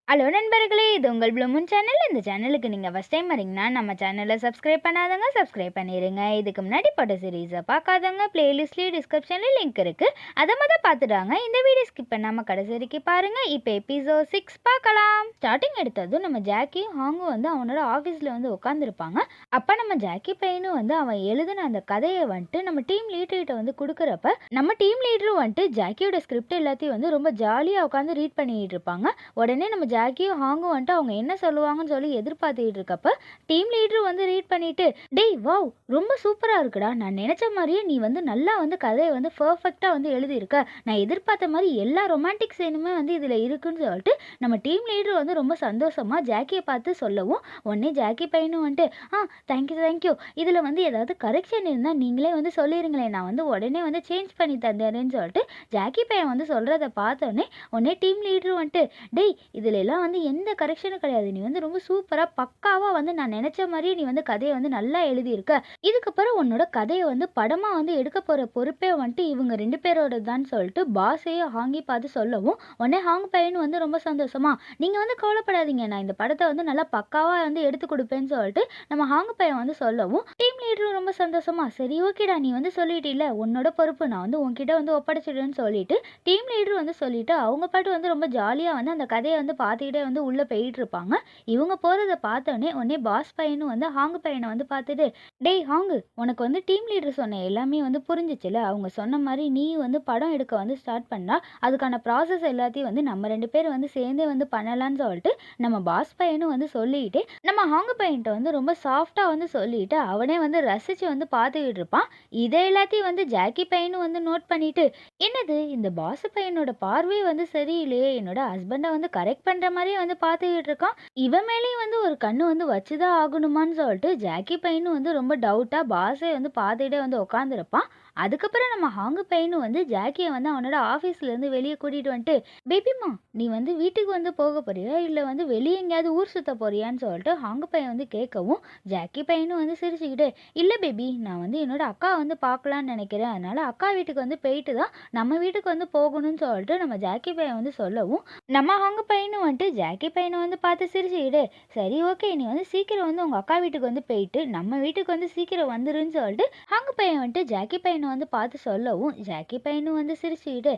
Hello நண்பர்களே, இது உங்கள் ப்ளூமூன் சேனல். இந்த சேனலுக்கு நீங்கள் ஃபஸ்ட் டைம் வரீங்கன்னா நம்ம சேனலை சப்ஸ்கிரைப் பண்ணாதவங்க சப்ஸ்கிரைப் பண்ணிடுங்க. இதுக்கு முன்னாடி போட்ட சீரீஸை பார்க்காதவங்க பிளேலிஸ்ட்லேயே டிஸ்கிரிப்ஷனில் லிங்க் இருக்குது, அதை மொதல் பார்த்துட்டாங்க. இந்த வீடியோ ஸ்கிப் பண்ணாமல் கடைசி வரைக்கும் பாருங்கள். இப்போ எபிசோட் 6 பார்க்கலாம். ஸ்டார்டிங் எடுத்ததும் நம்ம ஜாக்கியும் ஹாங்கும் வந்து அவனோட ஆஃபீஸில் வந்து உட்காந்துருப்பாங்க. அப்போ நம்ம ஜாக்கி பையனும் வந்து அவன் எழுதின அந்த கதையை வந்துட்டு நம்ம டீம் லீடர்கிட்ட வந்து கொடுக்குறப்ப நம்ம டீம் லீடரும் வந்துட்டு ஜாக்கியோட ஸ்கிரிப்ட் எல்லாத்தையும் வந்து ரொம்ப ஜாலியாக உட்காந்து ரீட் பண்ணிட்டு இருப்பாங்க. உடனே நம்ம ஜாக்கியும் ஹாங்கும் வந்துட்டு அவங்க என்ன சொல்லுவாங்கன்னு சொல்லி எதிர்பார்த்துக்கிட்டு இருக்கப்ப டீம் லீடரும் வந்து ரீட் பண்ணிட்டு, டேய் வாவ், ரொம்ப சூப்பராக இருக்குடா, நான் நினச்ச மாதிரியே நீ வந்து நல்லா வந்து கதையை வந்து பர்ஃபெக்டாக வந்து எழுதியிருக்க, நான் எதிர்பார்த்த மாதிரி எல்லா ரொமான்டிக் சீனுமே வந்து இதில் இருக்குன்னு சொல்லிட்டு நம்ம டீம் லீடர் வந்து ரொம்ப சந்தோஷமாக ஜாக்கியை பார்த்து சொல்லவும் உடனே ஜாக்கி பையனும் வந்துட்டு, தேங்க்யூ, இதில் வந்து ஏதாவது கரெக்ஷன் இருந்தால் நீங்களே வந்து சொல்லிடுங்களேன், நான் வந்து உடனே வந்து சேஞ்ச் பண்ணி தந்தேன்னு சொல்லிட்டு ஜாக்கி பையன் வந்து சொல்கிறத பார்த்தோன்னே உடனே டீம் லீடரும் வந்துட்டு, டேய் இதில் எல்லாம் வந்து எந்த கரெக்ஷனும் கிடையாது, நீ வந்து ரொம்ப சூப்பராக பக்காவாக வந்து நான் நினச்ச மாதிரியே நீ வந்து கதையை வந்து நல்லா எழுதியிருக்க, இதுக்கப்புறம் உன்னோட கதையை வந்து படமாக வந்து எடுக்க போகிற பொறுப்பே வந்துட்டு இவங்க 2 பேரோட தான் சொல்லிட்டு பாஸையே ஹாங்கி பார்த்து சொல்லவும் உடனே ஹாங் பையன் வந்து ரொம்ப சந்தோஷமா, நீங்கள் வந்து கவலைப்படாதீங்க, நான் இந்த படத்தை வந்து நல்லா பக்காவாக வந்து எடுத்து கொடுப்பேன்னு சொல்லிட்டு நம்ம ஹாங் பையன் வந்து சொல்லவும் டீம் லீடரும் ரொம்ப சந்தோஷமா, சரி ஓகேடா, நீ வந்து சொல்லிட்டில்ல, உன்னோட பொறுப்பு நான் வந்து உன்கிட்ட வந்து ஒப்படைச்சிடுன்னு சொல்லிட்டு டீம் லீடர் வந்து சொல்லிட்டு அவங்க பாட்டு வந்து ரொம்ப ஜாலியாக வந்து அந்த கதையை வந்து பார்த்துக்கிட்டே வந்து உள்ளே போயிட்டு இருப்பாங்க. இவங்க போகிறத பார்த்தோன்னே உடனே பாஸ் பையனும் வந்து ஹாங் பையனை வந்து பார்த்துட்டு, டேய் ஹாங்கு, உனக்கு வந்து டீம் லீடர் சொன்ன எல்லாமே வந்து புரிஞ்சிச்சுல, அவங்க சொன்ன மாதிரி நீ வந்து படம் எடுக்க வந்து ஸ்டார்ட் பண்ணா அதுக்கான ப்ராசஸ் எல்லாத்தையும் வந்து நம்ம 2 பேரும் வந்து சேர்ந்தே வந்து பண்ணலான்னு சொல்லிட்டு நம்ம பாஸ் பையனும் வந்து சொல்லிட்டு நம்ம ஹாங்கு பையன்கிட்ட வந்து ரொம்ப சாஃப்டாக வந்து சொல்லிட்டு அவனே வந்து ரசித்து வந்து பார்த்துக்கிட்டு இருப்பான். இதை எல்லாத்தையும் வந்து ஜாக்கி பையனும் வந்து நோட் பண்ணிட்டு, என்னது இந்த பாஸ் பையனோட பார்வை வந்து சரியில்லையே, என்னோட ஹஸ்பண்டை வந்து கரெக்ட் பண்ணுற மாதிரியே வந்து பார்த்துக்கிட்டு இருக்கான், இவன் மேலேயும் வந்து ஒரு கண்ணு வந்து வச்சுதான் ஆகணுமான்னு சொல்லிட்டு ஜாக்கி பையனும் வந்து ரொம்ப டவுட்டாக பாஸை வந்து பார்த்துக்கிட்டே வந்து உட்காந்துருப்பான். அதுக்கப்புறம் நம்ம ஹாங்கு பையனும் வந்து ஜாக்கியை வந்து அவனோட ஆஃபீஸ்லேருந்து வெளியே கூட்டிகிட்டு வந்துட்டு, பேபிமா நீ வந்து வீட்டுக்கு வந்து போக போறியா இல்லை வந்து வெளியே எங்கேயாவது ஊர் சுற்ற போறியான்னு சொல்லிட்டு ஹாங்கு பையன் வந்து கேட்கவும் ஜாக்கி பையனும் வந்து சிரிச்சுக்கிட்டு, இல்லை பேபி, நான் வந்து என்னோட அக்கா வந்து பார்க்கலான்னு நினைக்கிறேன், அதனால அக்கா வீட்டுக்கு வந்து போயிட்டு தான் நம்ம வீட்டுக்கு வந்து போகணும்னு சொல்லிட்டு நம்ம ஜாக்கி பையன் வந்து சொல்லவும் நம்ம ஹாங்கு பையனும் வந்துட்டு ஜாக்கி பையனை வந்து பார்த்து சிரிச்சுக்கிட்டு, சரி ஓகே, நீ வந்து சீக்கிரம் வந்து உங்கள் அக்கா வீட்டுக்கு வந்து போயிட்டு நம்ம வீட்டுக்கு வந்து சீக்கிரம் வந்துருன்னு சொல்லிட்டு ஹாங்கு பையன் வந்துட்டு ஜாக்கி பையனை வந்து பார்த்து சொல்லவும் ஜாக்கி பையனும் வந்து சிரிச்சுக்கிட்டு,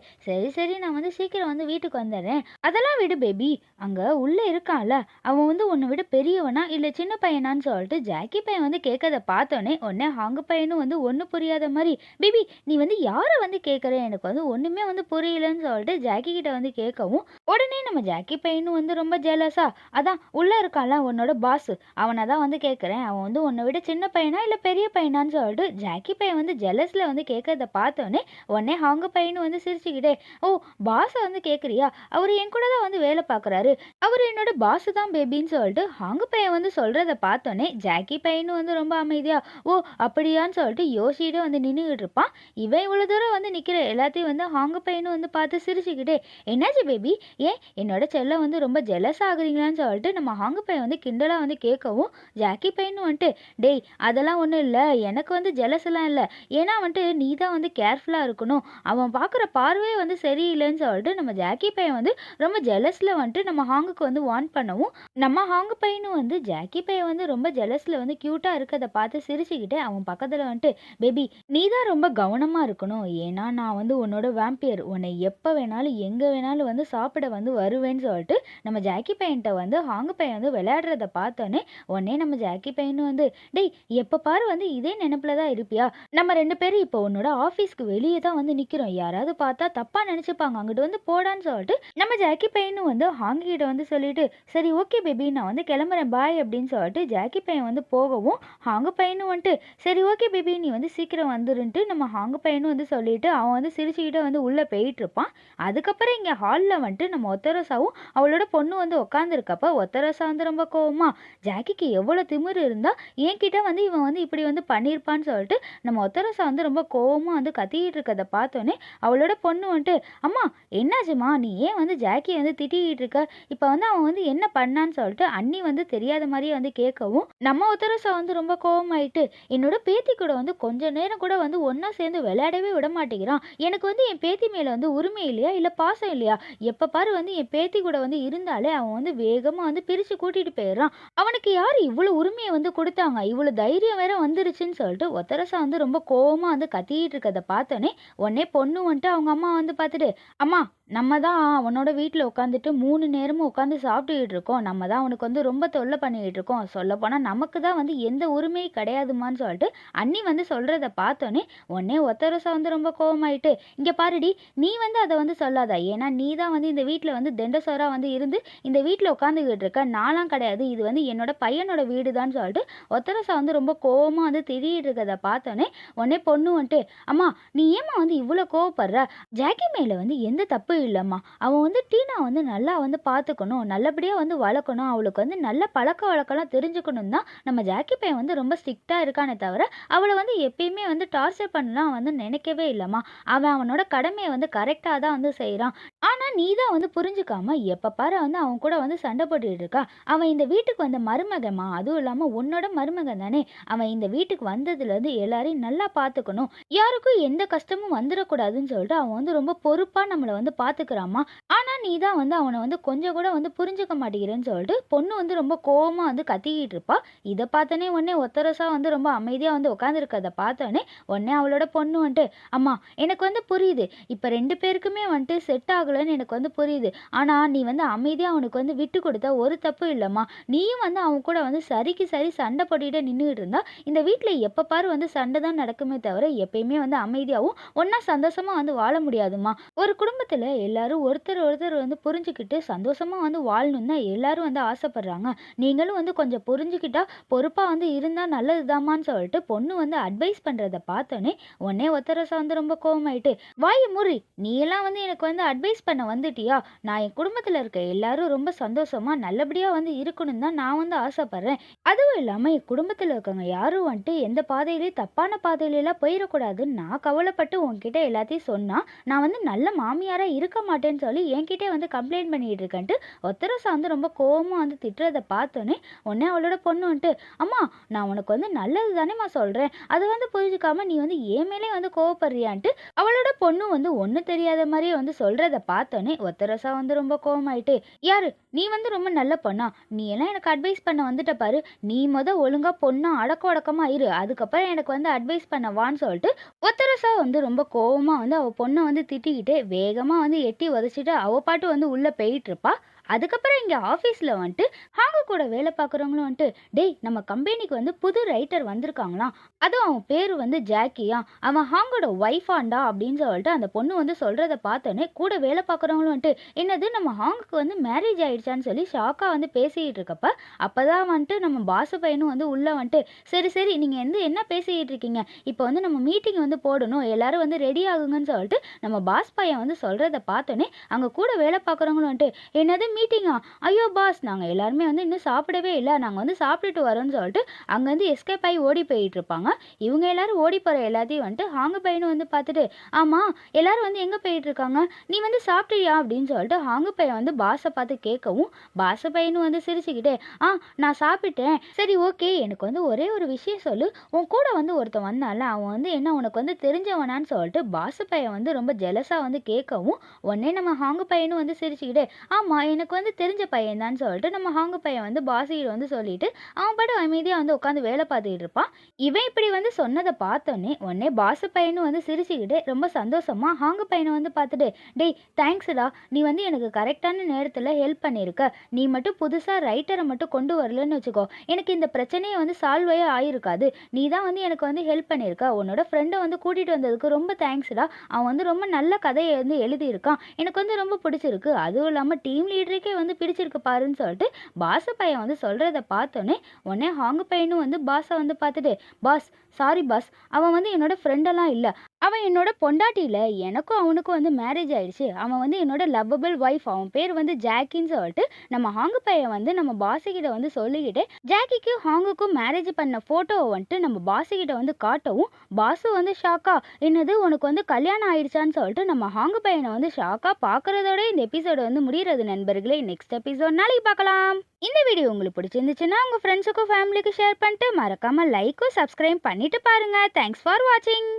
சரி நான் வந்து சீக்கிரம் வந்து வீட்டுக்கு வந்துடுறேன், அதெல்லாம் விடு பேபி, அங்கே உள்ளே இருக்கான்ல அவன் வந்து உன்னை விட பெரியவனா இல்லை சின்ன பையனான்னு சொல்லிட்டு ஜாக்கி பையன் வந்து கேட்கறத பார்த்தோன்னே உடனே ஹாங்கு பையனும் வந்து ஒன்றும் புரியாத மாதிரி, பேபி நீ வந்து யாரை வந்து கேட்குற, எனக்கு வந்து ஒன்றுமே வந்து புரியலன்னு சொல்லிட்டு ஜாக்கி கிட்ட வந்து கேட்கவும் உடனே நம்ம ஜாக்கி பையனும் வந்து ரொம்ப ஜெலஸா, அதான் உள்ளே இருக்கான்ல உன்னோட பாஸ், அவனை தான் வந்து கேட்குறேன், அவன் வந்து உன்னை விட சின்ன பையனா இல்லை பெரிய பையனான்னு சொல்லிட்டு ஜாக்கி பையன் வந்து ஜெலஸில் வந்து கேட்கறத பார்த்தோன்னே உடனே ஹாங்கு பையனும் வந்து சிரிச்சுக்கிட்டே, ஓ பாஸை வந்து கேட்குறியா, அவர் என் கூட தான் வந்து வேலை பார்க்குறாரு, அவர் என்னோட பாஸ் தான் பேபின்னு சொல்லிட்டு ஹாங்கு பையன் வந்து சொல்கிறத பார்த்தோன்னே ஜாக்கி பையனும் வந்து ரொம்ப அமைதியா, ஓ அப்படியான்னு சொல்லிட்டு யோசிச்சுட்டு வந்து நின்றுக்கிட்டு இருப்பான். இவன் இவ்வளோ தூரம் வந்து நிற்கிற எல்லாத்தையும் வந்து ஹாங்கு பையனும் வந்து பார்த்து சிரிச்சுக்கிட்டே, என்னாச்சு பேபி, ஏன் என்னோட செல்லம் வந்து ரொம்ப ஜெலஸ் ஆகுறீங்களான்னு சொல்லிட்டு நம்ம ஹாங்கு பையன் வந்து கிண்டலாக வந்து கேட்கவும் ஜாக்கி பையனும் வந்துட்டு, டேய் அதெல்லாம் ஒன்றும் இல்லை, எனக்கு வந்து ஜெலஸ்லாம் இல்லை, ஏன்னா வந்துட்டு நீ தான் வந்து கேர்ஃபுல்லாக இருக்கணும், அவன் பார்க்குற பார்வையே வந்து சரியில்லைன்னு சொல்லிட்டு நம்ம ஜாக்கி பையன் வந்து ரொம்ப ஜெலஸில் வந்துட்டு நம்ம ஹாங்குக்கு வந்து வார்ன் பண்ணவும் நம்ம ஹாங்கு பையனும் வந்து ஜாக்கி பையன் வந்து ரொம்ப ஜெலஸில் வந்து க்யூட்டாக இருக்கிறத பார்த்து சிரிச்சுக்கிட்டு அவன் பக்கத்தில் வந்துட்டு, பேபி நீ தான் ரொம்ப கவனமாக இருக்கணும், ஏன்னா நான் வந்து உன்னோட வேம்பியர், உன்னை எப்போ வேணாலும் எங்கே வேணாலும் வந்து சாப்பிட வந்து வருவேன்னு சொல்லிட்டு நம்ம ஜாக்கி பையன்கிட்ட வந்து ஹாங்கு பையன் வந்து விளையாடுறத பார்த்தோன்னே உடனே நம்ம ஜாக்கி பையனும் வந்து, டேய் எப்போ பாரு வந்து இதே நினைப்பில் தான் இருப்பியா, நம்ம 2 பேரும் இப்போ உன்னோட ஆஃபீஸ்க்கு வெளியே தான் வந்து நிற்கிறோம், யாராவது பார்த்தா தப்பாக நினச்சிப்பாங்க, அங்கிட்டு வந்து போடான்னு சொல்லிட்டு நம்ம ஜாக்கி பையனும் வந்து ஹாங்கி கிட்ட வந்து சொல்லிட்டு, சரி ஓகே பேபி நான் வந்து கிளம்புறேன் பாய் அப்படின்னு சொல்லிட்டு ஜாக்கி பையன் வந்து போகவும் ஹாங்கு பையனும் வந்துட்டு, சரி ஓகே பேபி நீ வந்து சீக்கிரம் வந்துருன்ட்டு நம்ம ஹாங்கு பையனும் வந்து சொல்லிட்டு அவன் வந்து சிரிச்சுக்கிட்டு வந்து உள்ளே போயிட்டு இருப்பான். அதுக்கப்புறம் இங்கே ஹாலில் வந்துட்டு நம்ம ஒத்தரசாவும் அவளோட பொண்ணு வந்து உட்காந்துருக்கப்ப ஒத்தரசா வந்து ரொம்ப கோவமா, ஜாக்கிக்கு எவ்வளோ திமிரு இருந்தால் என்கிட்ட வந்து இவன் வந்து இப்படி வந்து பண்ணியிருப்பான்னு சொல்லிட்டு நம்ம ஒத்தரசா வந்து ரொம்ப கோவமாக வந்து கத்திக்கிட்டு இருக்கிறத பார்த்தோன்னே அவளோட பொண்ணு வந்துட்டு, அம்மா என்னாச்சுமா, நீ ஏன் வந்து ஜாக்கி வந்து திட்டிக்கிட்டு இருக்க, இப்போ வந்து அவன் வந்து என்ன பண்ணான்னு சொல்லிட்டு அண்ணி வந்து தெரியாத மாதிரியே வந்து கேட்கவும் நம்ம ஒத்தரசா வந்து ரொம்ப கோவமாயிட்டு, என்னோட பேத்தி கூட வந்து கொஞ்ச நேரம் கூட வந்து ஒன்றா சேர்ந்து விளையாடவே விட மாட்டேங்கிறான், எனக்கு வந்து என் பேத்தி மேல வந்து உரிமை இல்லையா? இல்ல பாசம் இல்லையா? எப்ப பாரு வந்து என் பேத்தி கூட வந்து இருந்தாலே அவன் வந்து வேகமா வந்து பிரிச்சு கூட்டிட்டு போயிடுறான். அவனுக்கு யாரு இவ்வளோ உரிமைய வந்து குடுத்தாங்க? இவ்வளோ தைரியம் வேற வந்துருச்சுன்னு சொல்லிட்டு ஒத்தரசா வந்து ரொம்ப கோவமா வந்து கத்திட்டு இருக்கத பார்த்தோனே, உடனே பொண்ணு வந்துட்டு அவங்க அம்மா வந்து பார்த்துட்டு, "அம்மா நம்ம தான் அவனோட வீட்ல உட்காந்துட்டு 3 நேரமும் உட்காந்து சாப்பிட்டுக்கிட்டு இருக்கோம். நம்ம தான் அவனுக்கு வந்து ரொம்ப தொல்ல பண்ணிக்கிட்டு இருக்கோம். சொல்லப்போனா நமக்கு தான் வந்து எந்த உரிமையும் கிடையாதும்மான்னு" சொல்லிட்டு அண்ணி வந்து சொல்றத பார்த்தோனே, உடனே ஒத்தரசா வந்து ரொம்ப கோவமாயிட்டு, "இங்க பாருடி, நீ வந்து அத வந்து சொல்லாத. ஏன்னா நீ தான் வந்து இந்த வீட்ல வந்து தெண்டசோறா வந்து இருந்து இந்த வீட்ல உட்காந்துக்கிட்டு இருக்க. நான்லாம் கிடையாது. இது வந்து என்னோட பையனோட வீடுதான்னு" சொல்லிட்டு ஒத்தரசா வந்து ரொம்ப கோவமா வந்து திட்டிட்டு இருக்கத பார்த்தோனே, உடனே பொண்ணு வந்துட்டு, "அம்மா நீ ஏம்மா வந்து இவ்ளோ கோவப்படுற? ஜாக்கி மேல வந்து எந்த தப்பு இல்லம்மா. அவன் வந்து டீனா வந்து நல்லா வந்து பார்த்துக்கணும். நல்லபடியா வந்து வளர்க்கணும். அவளுக்கு வந்து நல்ல பழக்கவழக்கம்லாம் தெரிஞ்சுக்கணும் தான் நம்ம ஜாக்கி பையன் வந்து ரொம்ப ஸ்ட்ரிக்ட்டா இருக்கானே தவிர, அவள வந்து எப்பயுமே வந்து டார்ச்சர் பண்ணலாம் வந்து நினைக்கவே இல்லம்மா. அவன் அவனோட கடமைய வந்து கரெக்ட்டா தான் வந்து செய்றான். ஆனா நீ தான் வந்து புரிஞ்சுக்காம எப்ப பாரு வந்து அவன் கூட வந்து சண்டை போட்டுட்டு இருக்கா. அவன் இந்த வீட்டுக்கு வந்த மருமகன்மா. அதுவும் இல்லாம உன்னோட மருமகன் தானே. அவன் இந்த வீட்டுக்கு வந்ததுலேருந்து எல்லாரையும் நல்லா பார்த்துக்கணும். யாருக்கும் எந்த கஷ்டமும் வந்துரக்கூடாதுன்னு சொல்லிட்டு அவன் வந்து ரொம்ப பொறுப்பா நம்மள வந்து பார்த்துக்கிறான்மா. ஆனா நீ தான் வந்து அவன வந்து கொஞ்சம் கூட வந்து புரிஞ்சுக்க மாட்டேங்கிறேன்னு சொல்லிட்டு பொண்ணு வந்து ரொம்ப கோவமா வந்து கத்திக்கிட்டு இருப்பா. இத பார்த்தோனே உடனே ஒத்தரசா வந்து ரொம்ப அமைதியா வந்து உட்காந்துருக்கத பார்த்தோனே, உடனே அவளோட பொண்ணு வந்துட்டு, "அம்மா எனக்கு வந்து புரியுது. இப்ப 2 பேருக்குமே வந்துட்டு செட் ஆகலன்னு எனக்கு வந்து புரியுது. ஆனா நீ வந்து அமைதியா அவனுக்கு வந்து விட்டு குடுத்தா ஒரு தப்பு இல்லம்மா. நீயும் வந்து அவன் கூட வந்து சரிக்கு சரி சண்டை போட்டுக்கிட்டே நின்னுகிட்டு இருந்தா, இந்த வீட்ல எப்ப பாரு வந்து சண்டை தான் நடக்குமே தவிர, எப்பயுமே வந்து அமைதியாவும், ஒண்ணா சந்தோஷமா வந்து வாழ முடியாதும்மா. ஒரு குடும்பத்துல எல்லாரும் ஒருத்தர் ஒருத்தர் வந்து புரிஞ்சுக்கிட்டு சந்தோஷமா வந்து வாழணும்னு தான் எல்லாரும் வந்து ஆசைப்படுறாங்க. நீங்களும் வந்து கொஞ்சம் புரிஞ்சுக்கிட்டா, பொறுப்பா வந்து இருந்தா நல்லதுதாம்மான்னு" சொல்லிட்டு பொண்ணு வந்து அட்வைஸ் பண்றத பார்த்தோனே, உடனே ஒத்தரசா வந்து ரொம்ப கோவமாயிட்டு, "வாய மூடி! நீ எல்லாம் வந்து எனக்கு வந்து அட்வைஸ் பண்ண வந்துட்டியா? நான் என் குடும்பத்துல இருக்க எல்லாரும் ரொம்ப சந்தோஷமா, நல்லபடியா வந்து இருக்கணும்னு தான் நான் வந்து ஆசைப்படுறேன். அதுவும் இல்லாம என் குடும்பத்துல இருக்கவங்க யாரும் வந்துட்டு எந்த பாதையிலயும் தப்பான பாதையிலலாம் போயிறக்கூடாதுன்னு நான் கவலைப்பட்டு உன்கிட்ட எல்லாத்தையும் சொன்னா, நான் வந்து நல்ல மாமியாரா இருக்க மாட்டேன்னு சொல்லி என்கிட்டயே வந்து கம்ப்ளைண்ட் பண்ணிட்டு இருக்கேன்ட்டு ஒத்தரசா வந்து ரொம்ப கோவமா வந்து திட்டுறத பார்த்தோனே, உடனே அவளோட பொண்ணு வந்துட்டு, "அம்மா நான் உனக்கு வந்து நல்லது தானேம்மா சொல்றேன். அத வந்து புரிஞ்சுக்காம நீ வந்து என் மேலயே வந்து கோவப்படுறியான்ட்டு" அவளோட பொண்ணு வந்து ஒண்ணும் தெரியாத மாரியே வந்து சொல்றத பார்த்தோனே, ஒத்தரசா வந்து ரொம்ப கோவமாயிட்டு, "யாரு? நீ வந்து ரொம்ப நல்ல பொண்ணா? நீ எல்லாம் எனக்கு அட்வைஸ் பண்ண வந்துட்ட பாரு. நீ ஒழுங்கா பொண்ணா அடக்க ஒடுக்கமா இரு. அதுக்கப்புறம் எனக்கு வந்து அட்வைஸ் பண்ண வான்னு" சொல்லிட்டு ஒத்தரசா வந்து ரொம்ப கோவமா வந்து அவ பொண்ண வந்து திட்டிக்கிட்டே வேகமா வந்து எட்டி உதைச்சிட்டு அவ பாட்டு வந்து உள்ள போயிட்டுருப்பா. அதுக்கப்புறம் இங்க ஆஃபீஸ்ல வந்துட்டு ஹாங்க கூட வேலை பார்க்குறவங்களும் வந்துட்டு, "டேய் நம்ம கம்பெனிக்கு வந்து புது ரைட்டர் வந்திருக்காங்களாம். அதுவும் அவன் பேரு வந்து ஜாக்கியாம். அவன் ஹாங்கோட ஒய்ஃபாண்டா" அப்படின்னு சொல்லிட்டு அந்த பொண்ணு வந்து சொல்றத பார்த்தோனே, கூட வேலை பார்க்குறவங்களும் வந்துட்டு, "என்னது நம்ம ஹாங்குக்கு வந்து மேரேஜ் ஆயிடுச்சான்னு" சொல்லி ஷாக்கா வந்து பேசிக்கிட்டு இருக்கப்ப, அப்பதான் வந்துட்டு நம்ம பாசு பையனும் வந்து உள்ள வந்துட்டு, "சரி சரி நீங்க வந்து என்ன பேசிக்கிட்டு இருக்கீங்க? இப்போ வந்து நம்ம மீட்டிங் வந்து போடணும். எல்லாரும் வந்து ரெடி ஆகுங்கன்னு" சொல்லிட்டு நம்ம பாஸ் பையன் வந்து சொல்றத பார்த்தோனே, அங்க கூட வேலை பார்க்குறவங்களும் வந்துட்டு, "என்னது மீட்டிங்கா? ஐயோ பாஸ் நாங்க எல்லாருமே வந்து இன்னும் சாப்பிடவே இல்ல. நாங்க வந்து சாப்பிட்டுட்டு வரோம்ன்னு" சொல்லிட்டு அங்கேருந்து எஸ்கேப் ஆகி ஓடி போயிட்டு இருப்பாங்க. இவங்க எல்லாரும் ஓடி போற எல்லாத்தையும் வந்துட்டு ஹாங்கு பையனும் வந்து பார்த்துட்டு, "ஆமா எல்லாரும் வந்து எங்க போயிட்டு இருக்காங்க? நீ வந்து சாப்பிட்டியா?" அப்படின்னு சொல்லிட்டு ஹாங்கு பையன் வந்து பாஸை பார்த்து கேட்கவும், பாஸ் பையனும் வந்து சிரிச்சுக்கிட்டே, "ஆ நான் சாப்பிட்டேன். சரி ஓகே எனக்கு வந்து ஒரே ஒரு விஷயம் சொல்லு. உன் கூட வந்து ஒருத்தன் வந்தான்ல அவன் வந்து என்ன உனக்கு வந்து தெரிஞ்சவனான்னு" சொல்லிட்டு பாஸ் பையன் வந்து ரொம்ப ஜெலஸா வந்து கேட்கவும், உடனே நம்ம ஹாங்கு பையனும் வந்து சிரிச்சுக்கிட்டே, "ஆமா எனக்கு வந்து தெரிஞ்ச பையன் தான்னு" சொல்லிட்டு நம்ம ஹாங்கு பையன் வந்து பாசிகிட்ட வந்து சொல்லிட்டு அவன் பாட்டு அமைதியா வந்து உட்காந்து வேலை பார்த்துக்கிட்டு இருப்பான். இவன் இப்படி வந்து சொன்னதை பார்த்தோன்னே உடனே பாசு பையனும் வந்து சிரிச்சுக்கிட்டே ரொம்ப சந்தோஷமா ஹாங்கு பையனை வந்து பார்த்துட்டு, "டேய் தேங்க்ஸ்டா, நீ வந்து எனக்கு கரெக்டான நேரத்தில் ஹெல்ப் பண்ணியிருக்க. நீ மட்டும் புதுசாக ரைட்டரை மட்டும் கொண்டு வரலன்னு வச்சுக்கோ, எனக்கு இந்த பிரச்சனையே வந்து சால்வே ஆயிருக்காது. நீ தான் வந்து எனக்கு வந்து ஹெல்ப் பண்ணியிருக்க. உன்னோட ஃப்ரெண்டை வந்து கூட்டிகிட்டு வந்ததுக்கு ரொம்ப தேங்க்ஸ்டா. அவன் வந்து ரொம்ப நல்ல கதையை வந்து எழுதியிருக்கான். எனக்கு வந்து ரொம்ப பிடிச்சிருக்கு. அதுவும் இல்லாமல் டீம் லீடருக்கே வந்து பிடிச்சிருக்கு பாருன்னு" சொல்லிட்டு பாசு பையன் வந்து சொல்கிறத பார்த்தோன்னே உடனே ஹாங்கு பையனும் வந்து பாஸை வந்து பார்த்துட்டு, "பாஸ் சாரி பாஸ், அவன் வந்து என்னோட ஃப்ரெண்டெல்லாம் இல்லை. அவன் என்னோட பொண்டாட்டியில. எனக்கும் அவனுக்கும் வந்து மேரேஜ் ஆயிடுச்சு. அவன் வந்து என்னோட லவ்வபிள் ஒய்ஃப். அவன் பேர் வந்து ஜாக்கின்னு" சொல்லிட்டு நம்ம ஹாங்கு பையன் வந்து நம்ம பாஸுகிட்ட வந்து சொல்லிக்கிட்டு ஜாக்கிக்கும் ஹாங்குக்கும் மேரேஜ் பண்ண ஃபோட்டோவை வந்துட்டு நம்ம பாஸுகிட்ட வந்து காட்டவும், பாஸு வந்து ஷாக்கா, "என்னது உனக்கு வந்து கல்யாணம் ஆயிடுச்சான்னு" சொல்லிட்டு நம்ம ஹாங்கு பையனை வந்து ஷாக்கா பார்க்குறதோட இந்த எபிசோடு வந்து முடிகிறது நண்பர்களே. நெக்ஸ்ட் எபிசோட் நாளைக்கு பார்க்கலாம். இந்த வீடியோ உங்களுக்கு பிடிச்சிருந்துச்சுன்னா உங்க ஃப்ரெண்ட்ஸுக்கும் ஃபேமிலிக்கும் ஷேர் பண்ணிட்டு மறக்காம லைக்கும் சப்ஸ்கிரைப் பண்ணிட்டு பாருங்க. தேங்க்ஸ் ஃபார் வாட்சிங்.